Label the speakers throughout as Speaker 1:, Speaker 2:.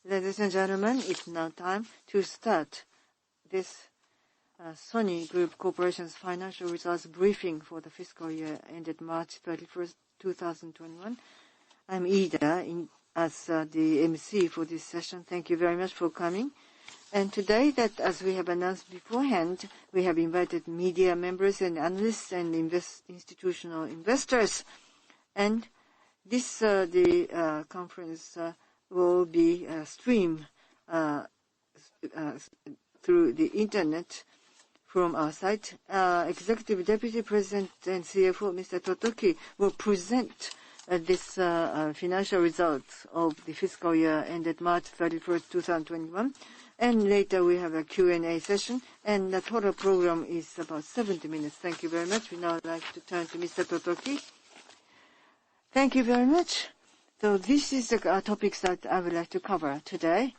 Speaker 1: Ladies and gentlemen, it's now time to start this Sony Group Corporation's financial results briefing for the fiscal year ended March 31st, 2021. I'm Ida as the MC for this session. Thank you very much for coming. And today, that as we have announced beforehand, we have invited media members and analysts and institutional investors. And this the conference will be streamed through the internet from our site. Executive Deputy President and CFO, Mr. Totoki, will present this financial results of the fiscal year ended March 31st, 2021. And later we have a Q&A session, and the total program is about 70 minutes. Thank you very much. We now like to turn to Mr. Totoki. Thank you very much. So this is the topics that I would like to cover today.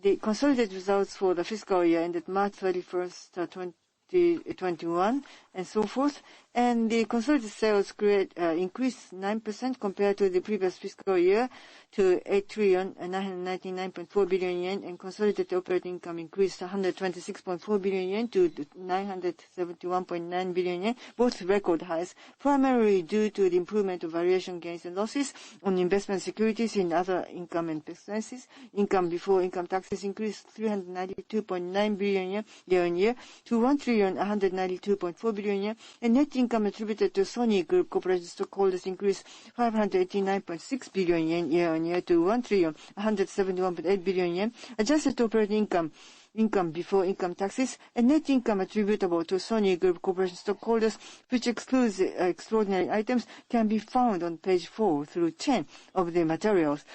Speaker 1: The consolidated results for the fiscal year ended March 31st, 2021, and so forth. And the consolidated sales increased 9% compared to the previous fiscal year to 8,999.4 billion yen, and consolidated operating income increased 126.4 billion yen to 971.9 billion yen, both record highs, primarily due to the improvement of valuation gains and losses on investment securities in other income and expenses. Income before income taxes increased 392.9 billion yen year-on-year to 1,192.4 billion yen, and net income attributed to Sony Group Corporation stockholders increased 589.6 billion yen year-on-year to 1,171.8 billion yen. Adjusted operating income before income taxes, and net income attributable to Sony Group Corporation stockholders, which excludes extraordinary items, can be found on page 4 through 10 of the materials.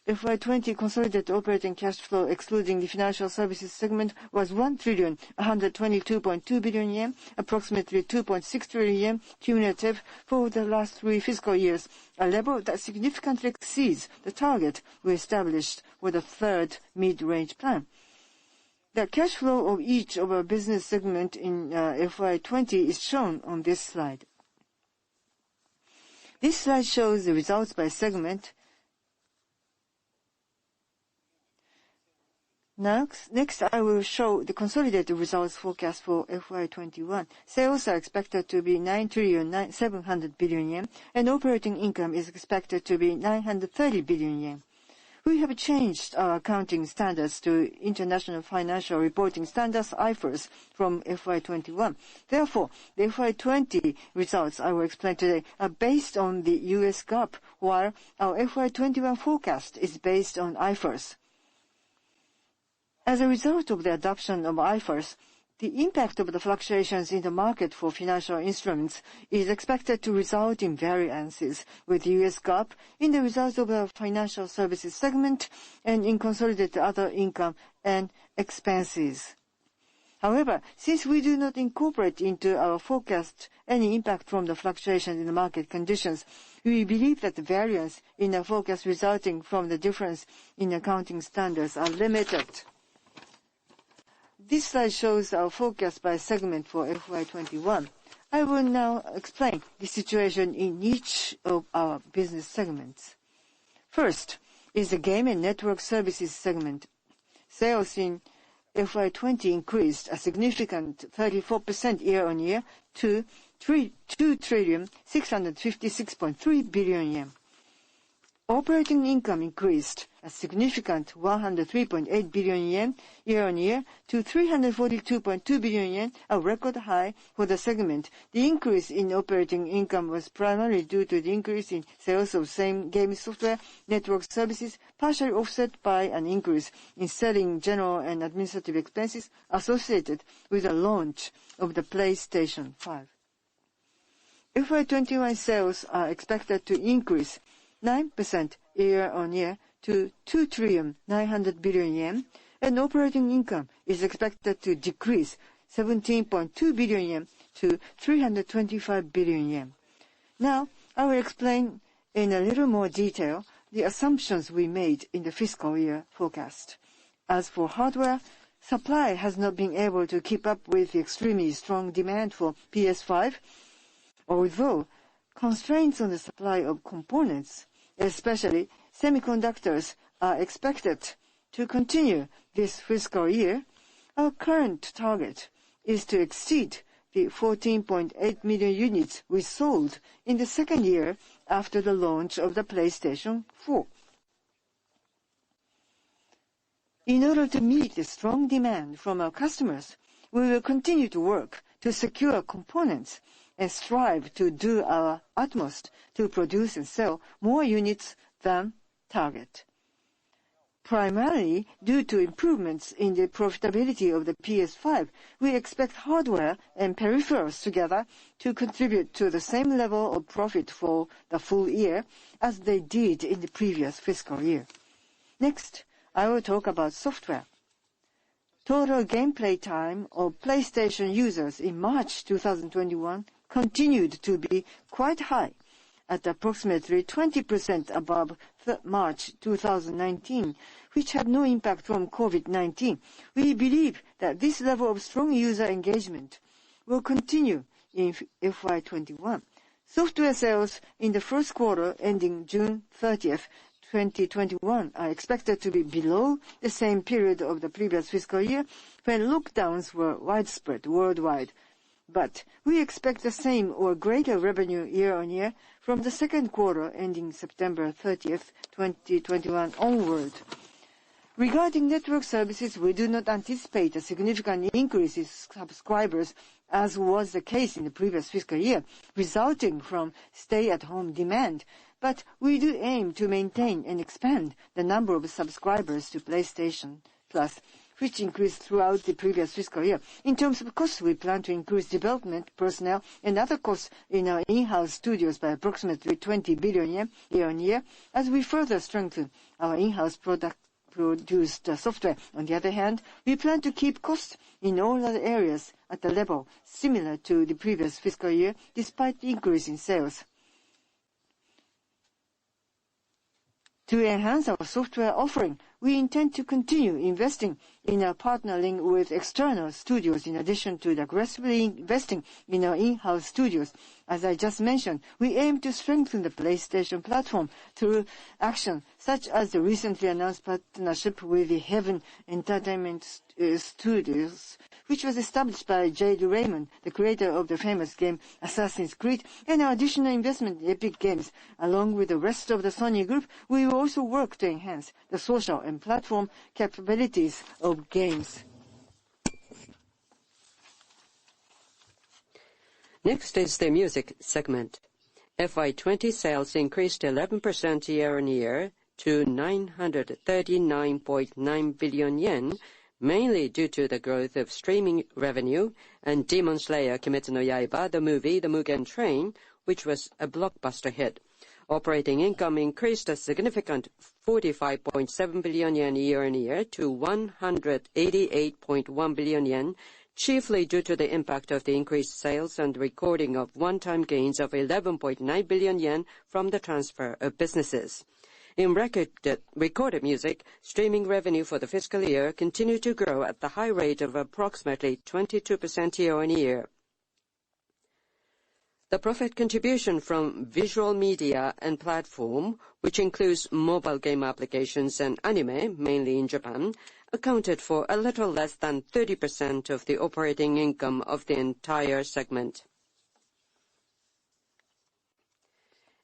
Speaker 1: FY20 consolidated operating cash flow, excluding the financial services segment, was 1,122.2 billion yen, approximately 2.6 trillion yen cumulative for the last 3 fiscal years, a level that significantly exceeds the target we established for the third mid-range plan. The cash flow of each of our business segment in FY20 is shown on this slide. This slide shows the results by segment. Next, I will show the consolidated results forecast for FY21. Sales are expected to be 9,700 billion yen, and operating income is expected to be 930 billion yen. We have changed our accounting standards to International Financial Reporting Standards, IFRS, from FY21. Therefore, the FY20 results I will explain today are based on the US GAAP, while our FY21 forecast is based on IFRS. As a result of the adoption of IFRS, the impact of the fluctuations in the market for financial instruments is expected to result in variances with US GAAP in the results of the financial services segment and in consolidated other income and expenses. However, since we do not incorporate into our forecast any impact from the fluctuations in the market conditions, we believe that the variance in the forecast resulting from the difference in accounting standards are limited. This slide shows our forecast by segment for FY21. I will now explain the situation in each of our business segments. First is the Game and Network Services segment. Sales in FY20 increased a significant 34% year-on-year to 2,656.3 billion yen. Operating income increased a significant 103.8 billion yen year-on-year to 342.2 billion yen, a record high for the segment. The increase in operating income was primarily due to the increase in sales of same game software network services, partially offset by an increase in selling, general and administrative expenses associated with the launch of the PlayStation 5. FY21 sales are expected to increase 9% year-on-year to 2,900 billion yen, and operating income is expected to decrease 17.2 billion yen to 325 billion yen. Now, I will explain in a little more detail the assumptions we made in the fiscal year forecast. As for hardware, supply has not been able to keep up with the extremely strong demand for PS5, although constraints on the supply of components, especially semiconductors, are expected to continue this fiscal year, our current target is to exceed the 14.8 million units we sold in the second year after the launch of the PlayStation 4. In order to meet the strong demand from our customers, we will continue to work to secure components and strive to do our utmost to produce and sell more units than target. Primarily due to improvements in the profitability of the PS5, we expect hardware and peripherals together to contribute to the same level of profit for the full year as they did in the previous fiscal year. Next, I will talk about software. Total gameplay time of PlayStation users in March 2021 continued to be quite high, at approximately 20% above March 2019, which had no impact from COVID-19. We believe that this level of strong user engagement will continue in FY21. Software sales in the first quarter ending June 30th, 2021 are expected to be below the same period of the previous fiscal year when lockdowns were widespread worldwide. But we expect the same or greater revenue year-on-year from the second quarter ending September 30th, 2021 onward. Regarding network services, we do not anticipate a significant increase in subscribers as was the case in the previous fiscal year, resulting from stay-at-home demand. But we do aim to maintain and expand the number of subscribers to PlayStation Plus, which increased throughout the previous fiscal year. In terms of costs, we plan to increase development, personnel, and other costs in our in-house studios by approximately 20 billion yen year-on-year as we further strengthen our in-house produced software. On the other hand, we plan to keep costs in all other areas at a level similar to the previous fiscal year, despite the increase in sales. To enhance our software offering, we intend to continue investing in our partnering with external studios in addition to aggressively investing in our in-house studios. As I just mentioned, we aim to strengthen the PlayStation platform through action such as the recently announced partnership with the Heaven Entertainment Studios, which was established by Jade Raymond, the creator of the famous game Assassin's Creed, and our additional investment in Epic Games. Along with the rest of the Sony Group, we will also work to enhance the social and platform capabilities of games.
Speaker 2: Next is the music segment. FY20 sales increased 11% year-on-year to 939.9 billion yen, mainly due to the growth of streaming revenue and Demon Slayer Kimetsu no Yaiba, the movie The Mugen Train, which was a blockbuster hit. Operating income increased a significant 45.7 billion yen year-on-year to 188.1 billion yen, chiefly due to the impact of the increased sales and recording of one-time gains of 11.9 billion yen from the transfer of businesses. In recorded music, streaming revenue for the fiscal year continued to grow at the high rate of approximately 22% year-on-year. The profit contribution from visual media and platform, which includes mobile game applications and anime, mainly in Japan, accounted for a little less than 30% of the operating income of the entire segment.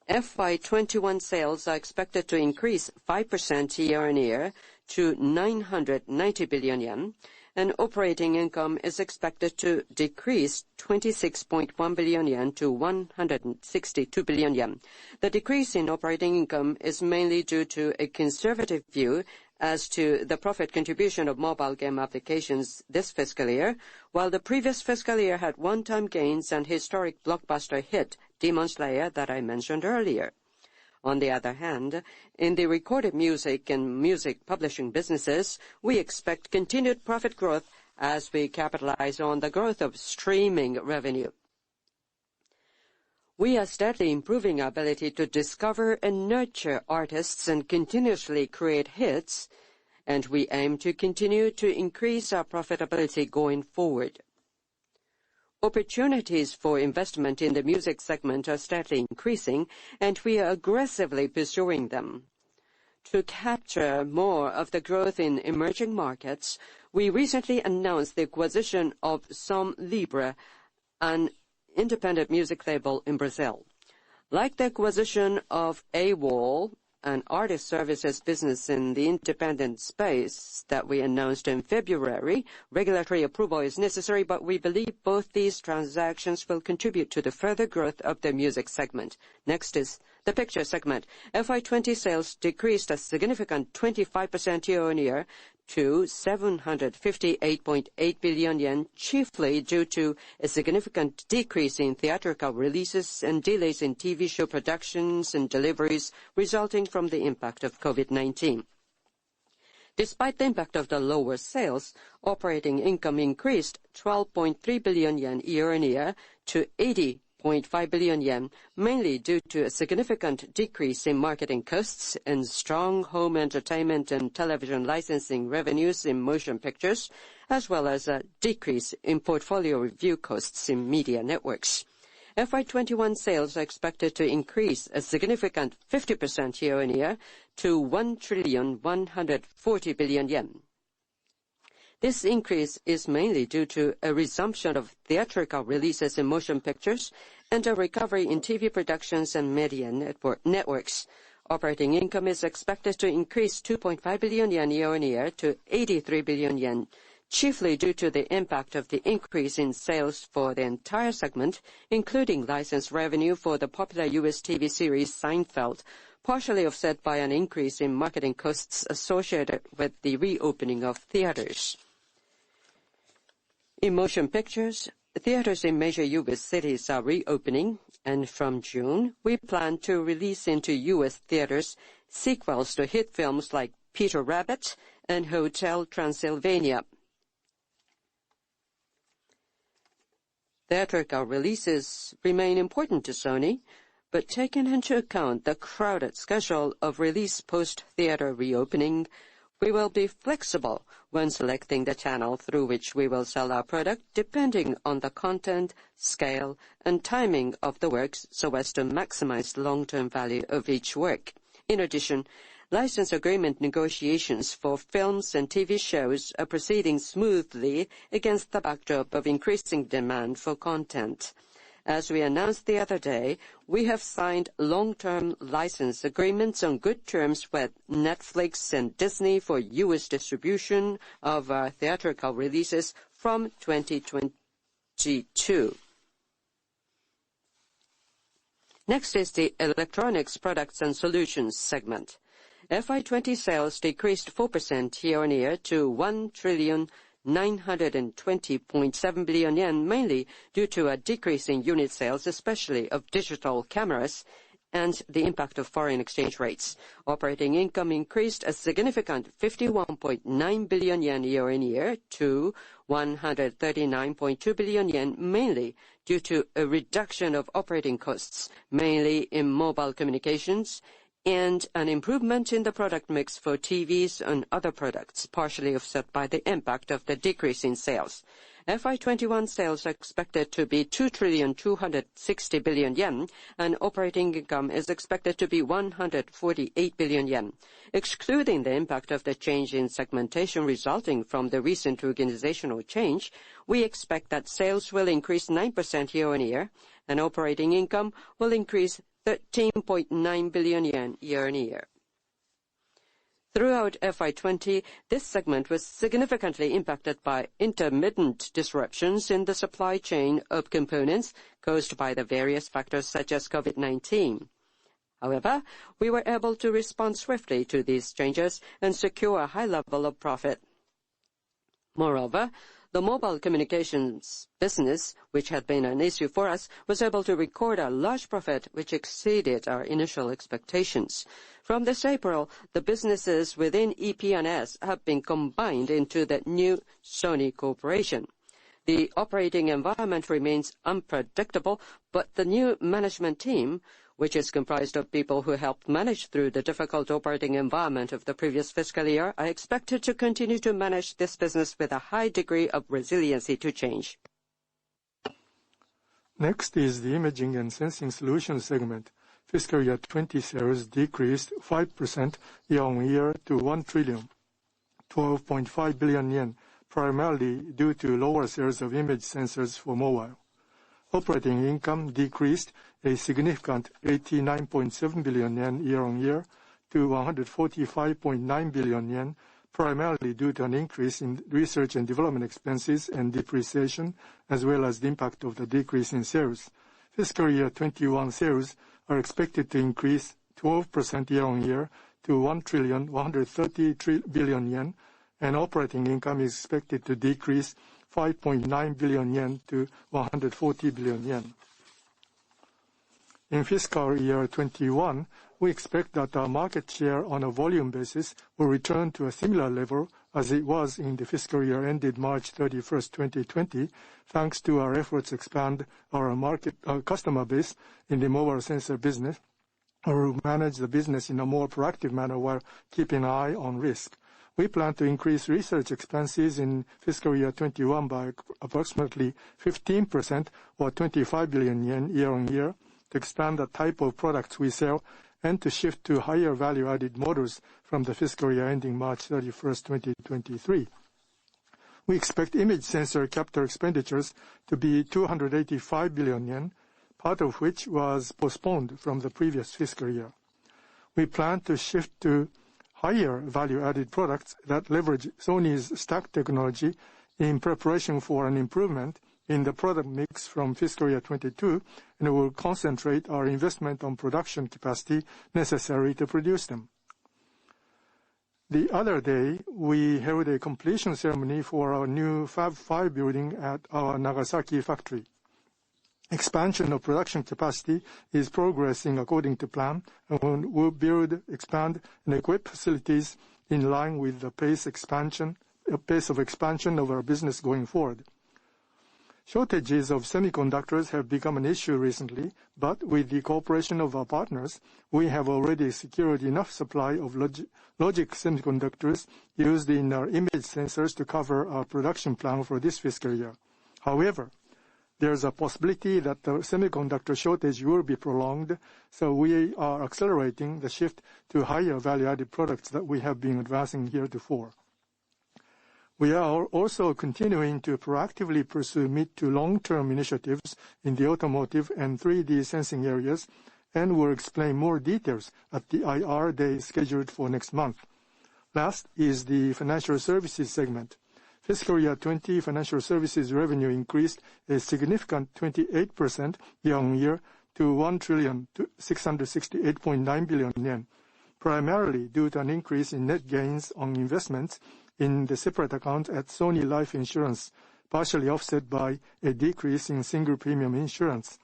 Speaker 2: FY21 sales are expected to increase 5% year-on-year to 990 billion yen, and operating income is expected to decrease 26.1 billion yen to 162 billion yen. The decrease in operating income is mainly due to a conservative view as to the profit contribution of mobile game applications this fiscal year, while the previous fiscal year had one-time gains and historic blockbuster hit Demon Slayer that I mentioned earlier. On the other hand, in the recorded music and music publishing businesses, we expect continued profit growth as we capitalize on the growth of streaming revenue. We are steadily improving our ability to discover and nurture artists and continuously create hits, and we aim to continue to increase our profitability going forward. Opportunities for investment in the music segment are steadily increasing, and we are aggressively pursuing them. To capture more of the growth in emerging markets, we recently announced the acquisition of Som Libre, an independent music label in Brazil. Like the acquisition of AWOL, an artist services business in the independent space that we announced in February, regulatory approval is necessary, but we believe both these transactions will contribute to the further growth of the music segment. Next is the picture segment. FY20 sales decreased a significant 25% year-on-year to 758.8 billion yen, chiefly due to a significant decrease in theatrical releases and delays in TV show productions and deliveries resulting from the impact of COVID-19. Despite the impact of the lower sales, operating income increased 12.3 billion yen year-on-year to 80.5 billion yen, mainly due to a significant decrease in marketing costs and strong home entertainment and television licensing revenues in motion pictures, as well as a decrease in portfolio review costs in media networks. FY21 sales are expected to increase a significant 50% year-on-year to 1,140 billion yen. This increase is mainly due to a resumption of theatrical releases in motion pictures and a recovery in TV productions and media networks. Operating income is expected to increase 2.5 billion yen year-on-year to 83 billion yen, chiefly due to the impact of the increase in sales for the entire segment, including license revenue for the popular U.S. TV series Seinfeld, partially offset by an increase in marketing costs associated with the reopening of theaters. In motion pictures, theaters in major U.S. cities are reopening, and from June, we plan to release into U.S. theaters sequels to hit films like Peter Rabbit and Hotel Transylvania. Theatrical releases remain important to Sony, but taking into account the crowded schedule of release post-theater reopening, we will be flexible when selecting the channel through which we will sell our product, depending on the content, scale, and timing of the works so as to maximize the long-term value of each work. In addition, license agreement negotiations for films and TV shows are proceeding smoothly against the backdrop of increasing demand for content. As we announced the other day, we have signed long-term license agreements on good terms with Netflix and Disney for U.S. distribution of theatrical releases from 2022. Next is the Electronics Products and Solutions segment. FY20 sales decreased 4% year-on-year to 1,920.7 billion yen, mainly due to a decrease in unit sales, especially of digital cameras, and the impact of foreign exchange rates. Operating income increased a significant 51.9 billion yen year-on-year to 139.2 billion yen, mainly due to a reduction of operating costs, mainly in mobile communications, and an improvement in the product mix for TVs and other products, partially offset by the impact of the decrease in sales. FY21 sales are expected to be 2,260 billion yen, and operating income is expected to be 148 billion yen. Excluding the impact of the change in segmentation resulting from the recent organizational change, we expect that sales will increase 9% year-on-year, and operating income will increase 13.9 billion yen year-on-year. Throughout FY20, this segment was significantly impacted by intermittent disruptions in the supply chain of components caused by the various factors such as COVID-19. However, we were able to respond swiftly to these changes and secure a high level of profit. Moreover, the mobile communications business, which had been an issue for us, was able to record a large profit which exceeded our initial expectations. From this April, the businesses within EP&S have been combined into the new Sony Corporation. The operating environment remains unpredictable, but the new management team, which is comprised of people who helped manage through the difficult operating environment of the previous fiscal year, are expected to continue to manage this business with a high degree of resiliency to change.
Speaker 3: Next is the Imaging and Sensing Solutions segment. fiscal year 20 sales decreased 5% year-on-year to 1,012.5 billion yen, primarily due to lower sales of image sensors for mobile. Operating income decreased a significant 89.7 billion yen year-on-year to 145.9 billion yen, primarily due to an increase in research and development expenses and depreciation, as well as the impact of the decrease in sales. Fiscal year 21 sales are expected to increase 12% year-on-year to 1,133 billion yen, and operating income is expected to decrease 5.9 billion yen to 140 billion yen. In fiscal year 21, we expect that our market share on a volume basis will return to a similar level as it was in the fiscal year ended March 31st, 2020, thanks to our efforts to expand our customer base in the mobile sensor business, or manage the business in a more proactive manner while keeping an eye on risk. We plan to increase research expenses in fiscal year 21 by approximately 15% or 25 billion yen year-on-year to expand the type of products we sell and to shift to higher value-added models from the fiscal year ending March 31st, 2023. We expect image sensor capital expenditures to be 285 billion yen, part of which was postponed from the previous fiscal year. We plan to shift to higher value-added products that leverage Sony's stack technology in preparation for an improvement in the product mix from fiscal year 22, and will concentrate our investment on production capacity necessary to produce them. The other day, we held a completion ceremony for our new Fab 5 building at our Nagasaki factory. Expansion of production capacity is progressing according to plan, and we'll build, expand, and equip facilities in line with the pace of expansion of our business going forward. Shortages of semiconductors have become an issue recently, but with the cooperation of our partners, we have already secured enough supply of logic semiconductors used in our image sensors to cover our production plan for this fiscal year. However, there's a possibility that the semiconductor shortage will be prolonged, so we are accelerating the shift to higher value-added products that we have been advancing heretofore. We are also continuing to proactively pursue mid to long-term initiatives in the automotive and 3D sensing areas, and will explain more details at the IR Day scheduled for next month. Last is the financial services segment. Fiscal year 20 financial services revenue increased a significant 28% year-on-year to 1,668.9 billion yen, primarily due to an increase in net gains on investments in the separate account at Sony Life Insurance, partially offset by a decrease in single premium insurance.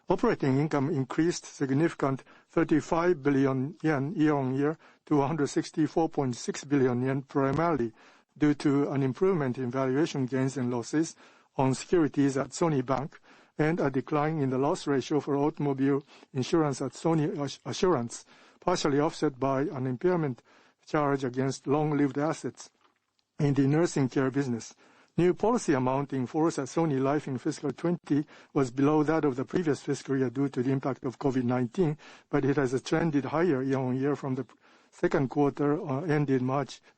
Speaker 3: Operating income increased significant 35 billion yen year-on-year to 164.6 billion yen, primarily due to an improvement in valuation gains and losses on securities at Sony Bank and a decline in the loss ratio for automobile insurance at Sony Assurance, partially offset by an impairment charge against long-lived assets in the nursing care business. New policy amount in force at Sony Life in fiscal 20 was below that of the previous fiscal year due to the impact of COVID-19, but it has trended higher year-on-year from the second quarter ended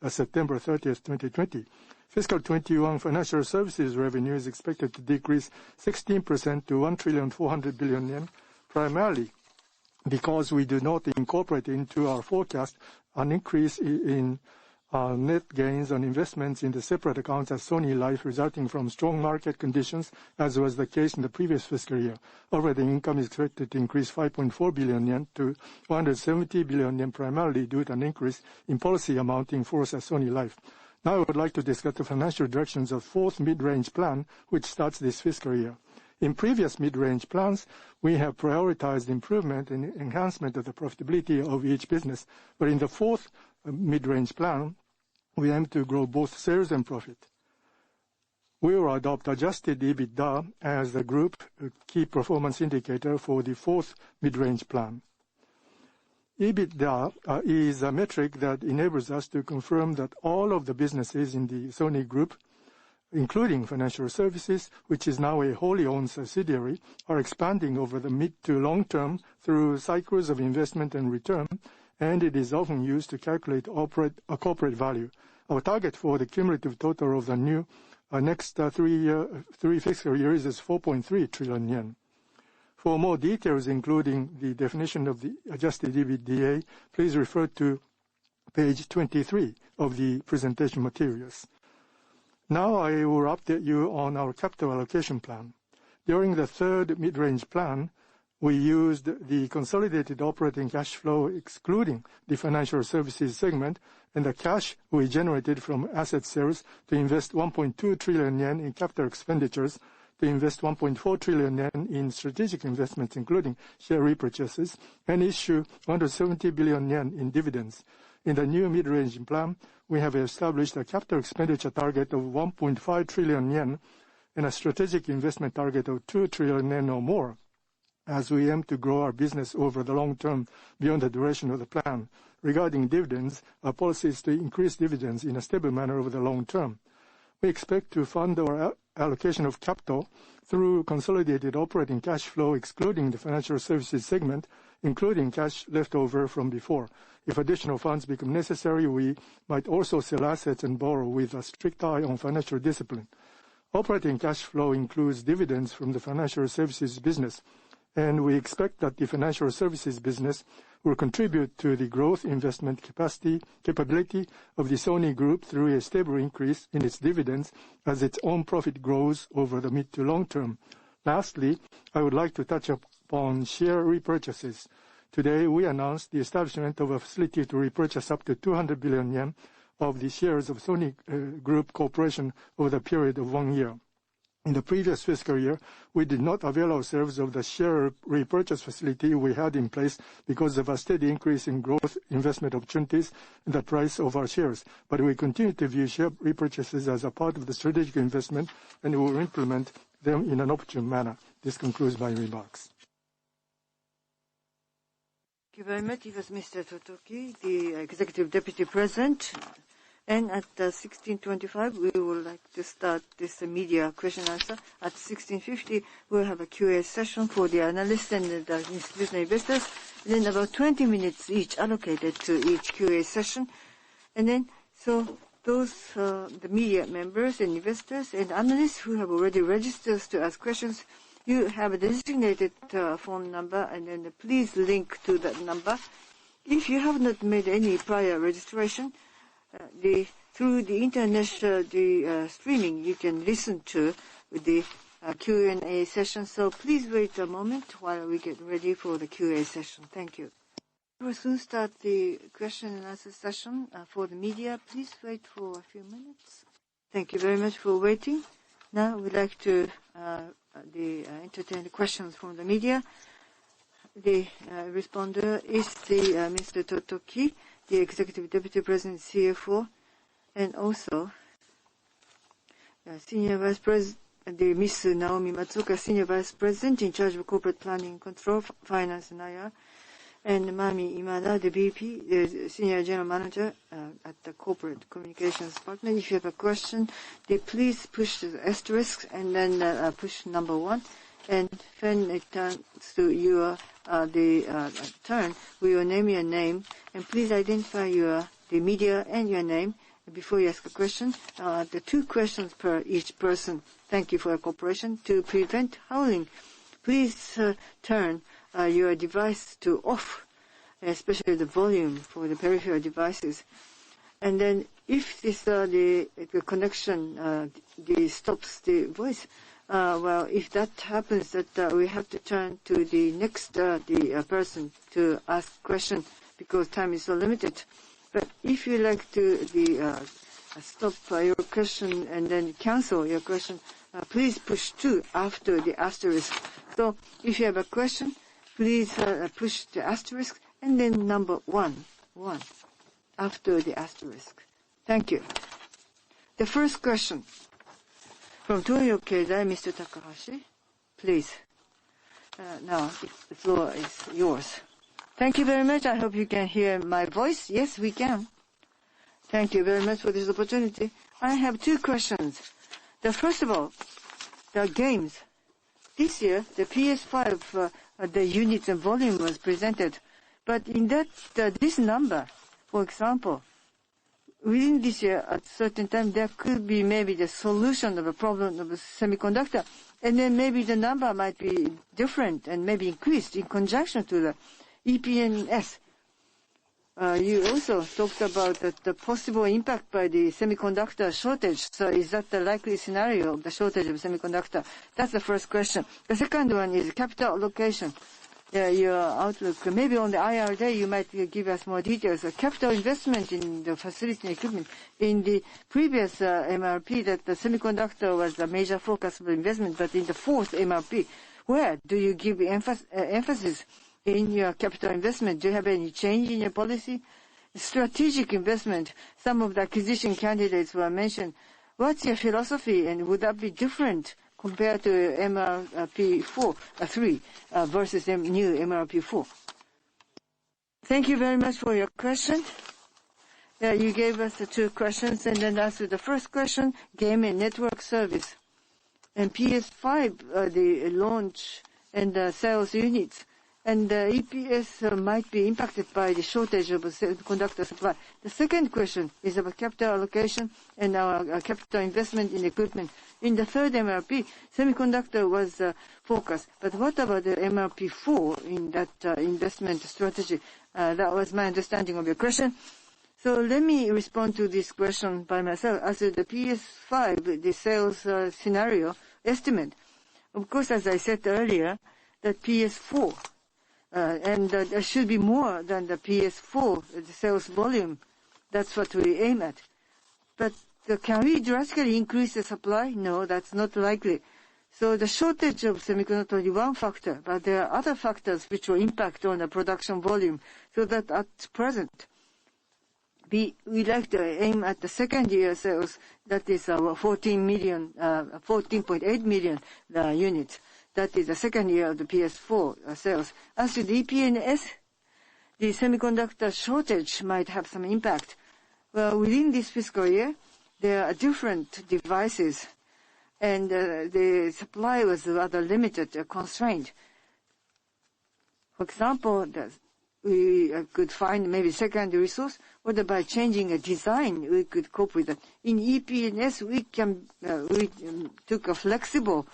Speaker 3: September 30th, 2020. Fiscal 21 financial services revenue is expected to decrease 16% to 1,400 billion yen, primarily because we do not incorporate into our forecast an increase in net gains on investments in the separate accounts at Sony Life resulting from strong market conditions, as was the case in the previous fiscal year. Operating income is expected to increase 5.4 billion yen to 170 billion yen, primarily due to an increase in policy amount in force at Sony Life. Now I would like to discuss the financial directions of fourth mid-range plan, which starts this fiscal year. In previous mid-range plans, we have prioritized improvement and enhancement of the profitability of each business, but in the fourth mid-range plan, we aim to grow both sales and profit. We will adopt adjusted EBITDA as the group key performance indicator for the fourth mid-range plan. EBITDA is a metric that enables us to confirm that all of the businesses in the Sony Group including financial services, which is now a wholly owned subsidiary, are expanding over the mid to long term through cycles of investment and return, and it is often used to calculate corporate value. Our target for the cumulative total of the new next three fiscal years is 4.3 trillion yen. For more details, including the definition of the adjusted EBITDA, please refer to page 23 of the presentation materials. Now I will update you on our capital allocation plan. During the third mid-range plan, we used the consolidated operating cash flow excluding the financial services segment and the cash we generated from asset sales to invest 1.2 trillion yen in capital expenditures, to invest 1.4 trillion yen in strategic investments, including share repurchases, and issue 170 billion yen in dividends. In the new mid-range plan, we have established a capital expenditure target of 1.5 trillion yen and a strategic investment target of 2 trillion yen or more, as we aim to grow our business over the long term beyond the duration of the plan. Regarding dividends, our policy is to increase dividends in a stable manner over the long term. We expect to fund our allocation of capital through consolidated operating cash flow excluding the financial services segment, including cash left over from before. If additional funds become necessary, we might also sell assets and borrow with a strict eye on financial discipline. Operating cash flow includes dividends from the financial services business, and we expect that the financial services business will contribute to the growth investment capability of the Sony Group through a stable increase in its dividends as its own profit grows over the mid to long term. Lastly, I would like to touch upon share repurchases. Today, we announced the establishment of a facility to repurchase up to 200 billion yen of the shares of Sony Group Corporation over the period of 1 year. In the previous fiscal year, we did not avail ourselves of the share repurchase facility we had in place because of a steady increase in growth investment opportunities and the price of our shares. But we continue to view share repurchases as a part of the strategic investment, and we will implement them in an opportune manner. This concludes my remarks.
Speaker 1: Thank you very much. It was Mr. Totoki, the Executive Deputy President. And at 16:25, we would like to start this media question answer. At 16:50, we'll have a Q&A session for the analysts and the institutional investors. And then about 20 minutes each allocated to each Q&A session. And then, so those, the media members and investors and analysts who have already registered to ask questions, you have a designated phone number, and then please link to that number. If you have not made any prior registration, through the internet, streaming, you can listen to the Q&A session. So please wait a moment while we get ready for the Q&A session. Thank you. We'll soon start the question and answer session for the media. Please wait for a few minutes. Thank you very much for waiting. Now we'd like to entertain the questions from the media. The responder is Mr. Totoki, the Executive Deputy President, CFO, and also Senior Vice President, the Miss Naomi Matsuoka, Senior Vice President in charge of Corporate Planning and Control, Finance and IR, and Mami Imada, the VP, the Senior General Manager at the Corporate Communications Department. If you have a question, please push the asterisk and then push number 1. And when it turns to your turn, we will name your name, and please identify the media and your name before you ask a question. The 2 questions per each person. Thank you for your cooperation. To prevent howling, please turn your device to off, especially the volume for the peripheral devices. And then if this the connection stops the voice, well, if that happens, that we have to turn to the next person to ask question because time is so limited. But if you like to stop your question and then cancel your question, please push 2 after the asterisk. So if you have a question, please push the asterisk and then number 1 after the asterisk. Thank you. The first question. From Toyo Keizai, Mr. Takahashi, please. Now, the floor is yours. Thank you very much. I hope you can hear my voice. Yes, we can. Thank you very much for this opportunity. I have 2 questions. First of all, the games. This year, the PS5, the units and volume was presented. But in that, this number, for example, within this year, at a certain time, there could be maybe the solution of a problem of a semiconductor. And then maybe the number might be different and maybe increased in conjunction to the EPNS. You also talked about the possible impact by the semiconductor shortage. So is that the likely scenario of the shortage of semiconductor? That's the first question. The second one is capital allocation. Your outlook. Maybe on the IR day you might give us more details. Capital investment in the facility and equipment. In the previous MRP, that the semiconductor was a major focus of investment, but in the fourth MRP, where do you give emphasis in your capital investment? Do you have any change in your policy? Strategic investment. Some of the acquisition candidates were mentioned. What's your philosophy, and would that be different compared to MRP 3 versus new MRP 4? Thank you very much for your question. You gave us the two questions, and then as to the first question, game and network service. And PS5, the launch and the sales units. And the EPS might be impacted by the shortage of semiconductor supply. The second question is about capital allocation and our capital investment in equipment. In the third MRP, semiconductor was focused. But what about the MRP 4 in that investment strategy? That was my understanding of your question. So let me respond to this question by myself. As to the PS5, the sales scenario estimate, of course, as I said earlier, that PS4, and there should be more than the PS4, the sales volume. That's what we aim at. But can we drastically increase the supply? No, that's not likely. So the shortage of semiconductor is one factor, but there are other factors which will impact on the production volume. So that at present, we like to aim at the second year sales, that is 14.8 million units. That is the second year of the PS4 sales. As to the EPNS, the semiconductor shortage might have some impact. Well, within this fiscal year, there are different devices, and the supply was rather limited, constrained. For example, we could find maybe secondary resource, or by changing a design, we could cope with it. In EPNS, we took a flexible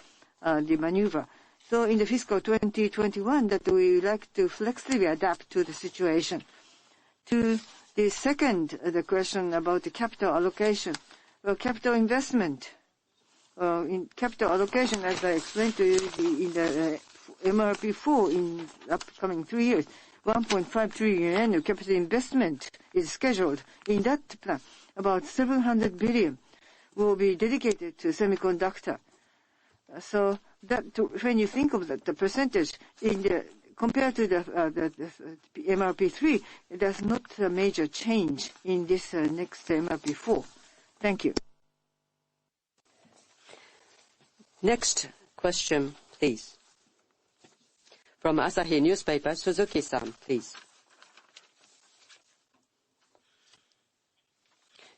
Speaker 1: the maneuver. So in the fiscal 2021, that we like to flexibly adapt to the situation. To the second, the question about the capital allocation. Well, capital investment. In capital allocation, as I explained to you, in the MRP 4 in upcoming 3 years, 1.5 trillion yen of capital investment is scheduled. In that plan, about 700 billion will be dedicated to semiconductor. So that, when you think of the percentage compared to the MRP 3, there's not a major change in this next MRP 4. Thank you.
Speaker 2: Next question, please. From Asahi Newspaper, Suzuki-san, please.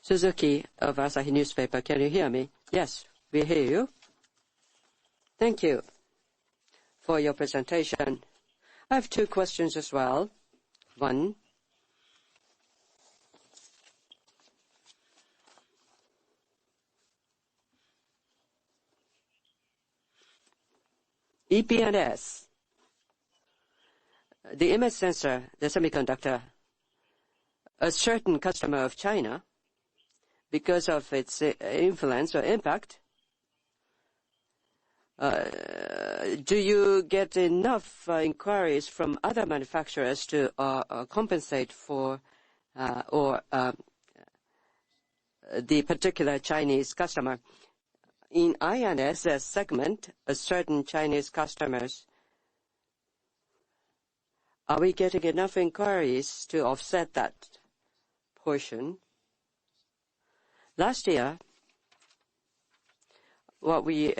Speaker 2: Suzuki of Asahi Newspaper, can you hear me? Yes, we hear you. Thank you for your presentation. I have two questions as well. One, EPNS, the image sensor, the semiconductor, a certain customer of China, because of its influence or impact, do you get enough inquiries from other manufacturers to compensate for the particular Chinese customer? In INS segment, a certain Chinese customers, are we getting enough inquiries to offset that portion? Last year, what we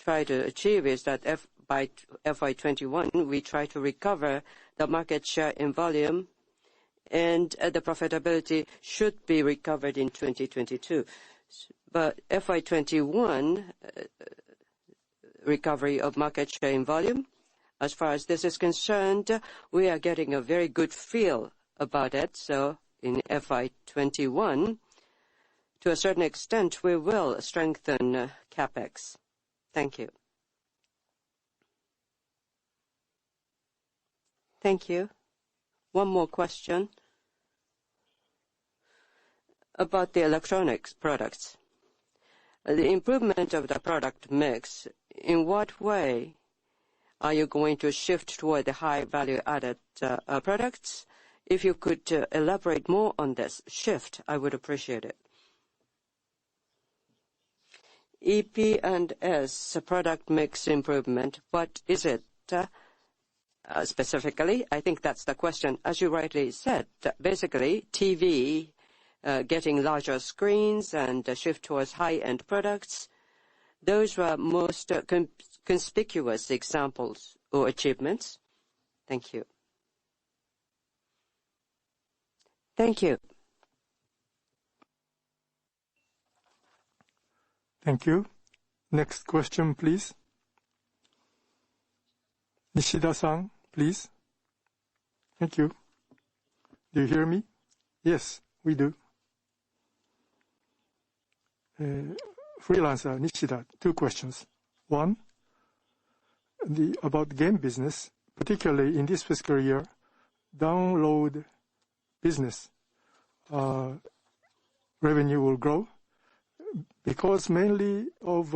Speaker 2: try to achieve is that by FY21, we try to recover the market share in volume, and the profitability should be recovered in 2022. But FY21 recovery of market share in volume, as far as this is concerned, we are getting a very good feel about it. So in FY21, to a certain extent, we will strengthen capex. Thank you.
Speaker 4: Thank you. One more question about the electronics products. The improvement of the product mix, in what way are you going to shift toward the high value-added products? If you could elaborate more on this shift, I would appreciate it. EP&S product mix improvement, what is it specifically? I think that's the question. As you rightly said, basically TV getting larger screens and a shift towards high-end products, those were most conspicuous examples or achievements. Thank you.
Speaker 2: Thank you.
Speaker 3: Thank you. Next question, please. Nishida-san, please. Thank you. Do you hear me? Yes, we do. Freelancer Nishida, 2 questions. One, about game business, particularly in this fiscal year, download business revenue will grow because mainly of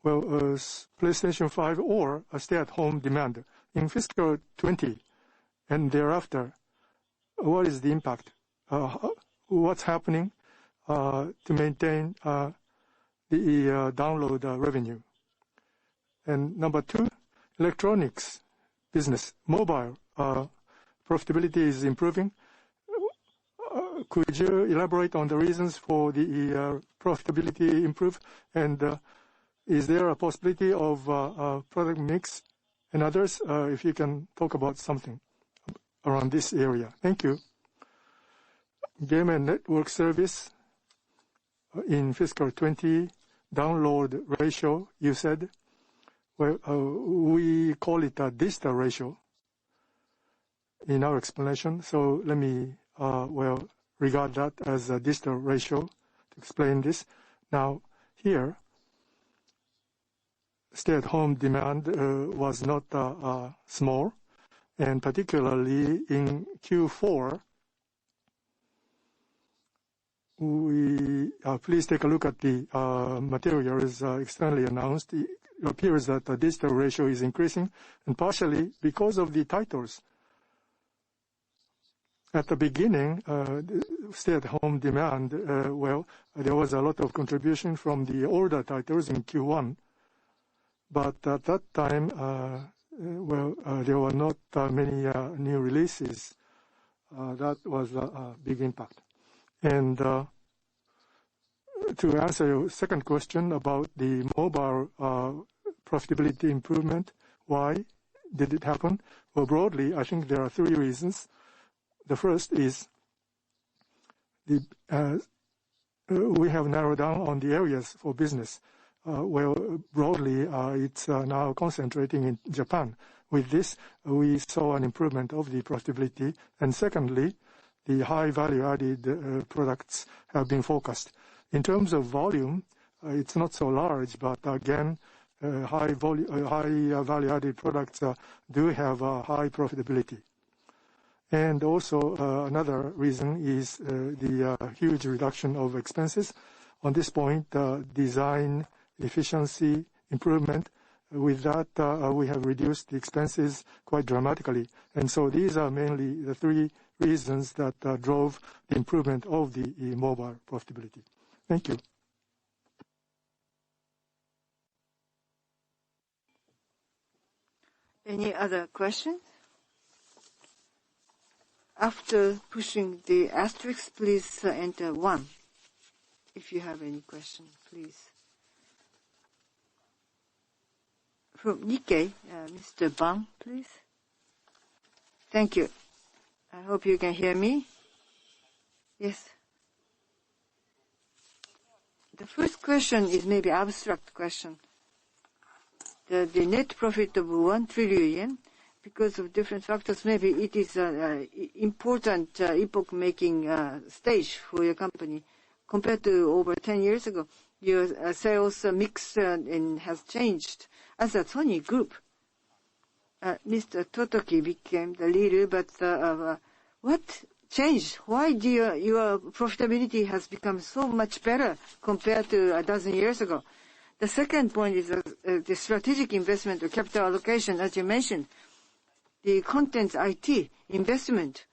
Speaker 3: PlayStation 5 or a stay-at-home demand. In fiscal 20 and thereafter, what is the impact? What's happening to maintain the download revenue? And number 2, electronics business, mobile profitability is improving. Could you elaborate on the reasons for the profitability improve? And is there a possibility of product mix and others? If you can talk about something around this area. Thank you. Game and network service in fiscal 20 download ratio, you said. Well, we call it a digital ratio in our explanation. So let me regard that as a digital ratio to explain this. Now, here, stay-at-home demand was not small, and particularly in Q4, please take a look at the materials externally announced. It appears that the digital ratio is increasing, and partially because of the titles. At the beginning, stay-at-home demand, there was a lot of contribution from the older titles in Q1. But at that time, there were not many new releases. That was a big impact. And to answer your second question about the mobile profitability improvement, why did it happen? Well, broadly, I think there are 3 reasons. The first is we have narrowed down on the areas for business. Broadly, it's now concentrating in Japan. With this, we saw an improvement of the profitability. And secondly, the high value-added products have been focused. In terms of volume, it's not so large, but again, high value-added products do have high profitability. And also, another reason is the huge reduction of expenses. On this point, design efficiency improvement. With that, we have reduced the expenses quite dramatically. And so these are mainly the 3 reasons that drove the improvement of the mobile profitability. Thank you.
Speaker 1: Any other questions? After pushing the asterisk, please enter 1. If you have any question, please. From Nikkei, Mr. Ban, please. Thank you. I hope you can hear me. Yes. The first question is maybe abstract question. The net profit of 1 trillion yen, because of different factors, maybe it is an important epoch-making stage for your company. Compared to over 10 years ago, your sales mix has changed. As a Sony Group, Mr. Totoki became the leader, but what changed? Why your profitability has become so much better compared to a dozen years ago? The second point is the strategic investment or capital allocation, as you mentioned. The content IT investment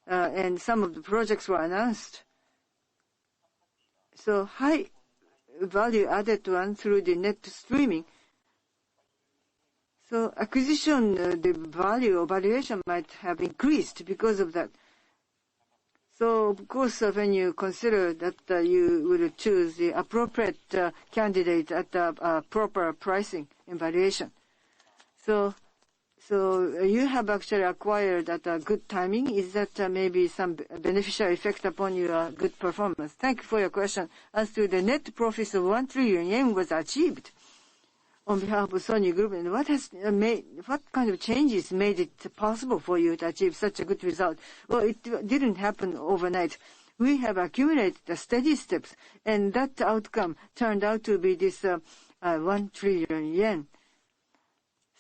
Speaker 1: and some of the projects were announced. So high value added one through the net streaming. So acquisition, the value or valuation might have increased because of that. So of course, when you consider that you will choose the appropriate candidate at the proper pricing and valuation. So you have actually acquired at a good timing. Is that maybe some beneficial effect upon your good performance? Thank you for your question. As to the net profits of 1 trillion yen was achieved on behalf of Sony Group, and what kind of changes made it possible for you to achieve such a good result? Well, it didn't happen overnight. We have accumulated the steady steps, and that outcome turned out to be this 1 trillion yen.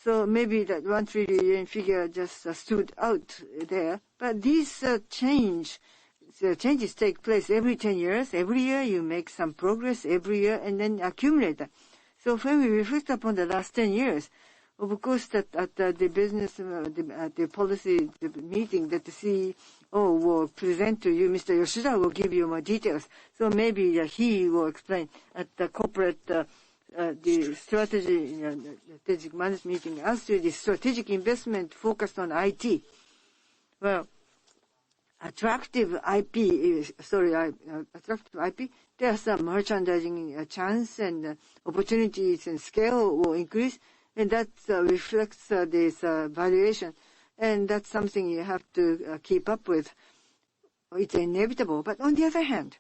Speaker 1: So maybe that 1 trillion yen figure just stood out there. But these changes take place every 10 years. Every year you make some progress every year and then accumulate that. So when we reflect upon the last 10 years, of course that at the business, the policy meeting that the CEO will present to you, Mr. Yoshida will give you more details. So maybe he will explain at the corporate the strategic management meeting as to the strategic investment focused on IT. Well, attractive IP, there are some merchandising chance and opportunities and scale will increase, and that reflects this valuation, and that's something you have to keep up with. It's inevitable. But on the other hand,